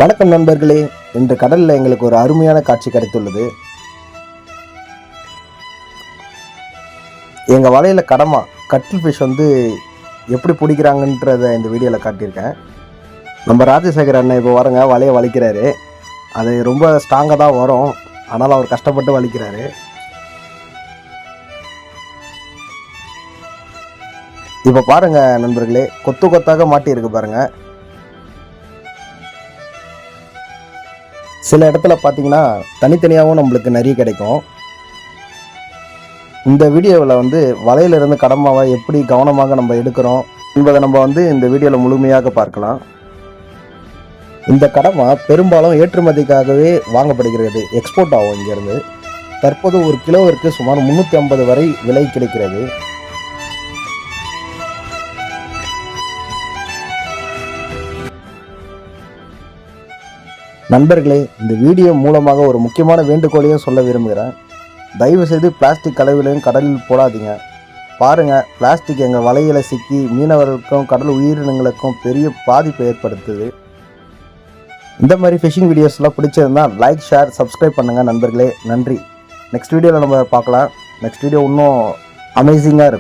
வணக்கம் நண்பர்களே, இன்று கடலில் எங்களுக்கு ஒரு அருமையான காட்சி கிடைத்துள்ளது. எங்கள் வலையில் கடமா கட்டில் ஃபிஷ் எப்படி பிடிக்கிறாங்கன்றத இந்த வீடியோவில் காட்டியிருக்கேன். நம்ம ராஜசேகர் அண்ணன் இப்போ வரங்க வலையை வலிக்கிறாரு. அது ரொம்ப ஸ்ட்ராங்காக தான் வரும், ஆனால் அவர் கஷ்டப்பட்டு வலிக்கிறாரு. இப்போ பாருங்க நண்பர்களே, கொத்து கொத்தாக மாட்டியிருக்கு பாருங்க. சில இடத்துல பார்த்தீங்கன்னா தனித்தனியாகவும் நம்மளுக்கு நிறைய கிடைக்கும். இந்த வீடியோவில் வலையிலிருந்து கடமாவை எப்படி கவனமாக நம்ம எடுக்கிறோம் என்பதை நம்ம இந்த வீடியோவில் முழுமையாக பார்க்கலாம். இந்த கடமா பெரும்பாலும் ஏற்றுமதிக்காகவே வாங்கப்படுகிறது, எக்ஸ்போர்ட் ஆகும் இங்கேருந்து. தற்போது ஒரு கிலோவிற்கு சுமார் 350 வரை விலை கிடைக்கிறது. நண்பர்களே, இந்த வீடியோ மூலமாக ஒரு முக்கியமான வேண்டுகோளையும் சொல்ல விரும்புகிறேன். தயவுசெய்து பிளாஸ்டிக் கலவைகளையும் கடலில் போடாதீங்க. பாருங்கள், பிளாஸ்டிக் எங்கள் வலையில் சிக்கி மீனவர்களுக்கும் கடல் உயிரினங்களுக்கும் பெரிய பாதிப்பை ஏற்படுத்துது. இந்த மாதிரி ஃபிஷிங் வீடியோஸ்லாம் பிடிச்சிருந்தால் லைக், ஷேர், சப்ஸ்கிரைப் பண்ணுங்கள் நண்பர்களே. நன்றி. நெக்ஸ்ட் வீடியோவில் நம்ம பார்க்கலாம். நெக்ஸ்ட் வீடியோ இன்னும் அமேசிங்காக இருக்கும்.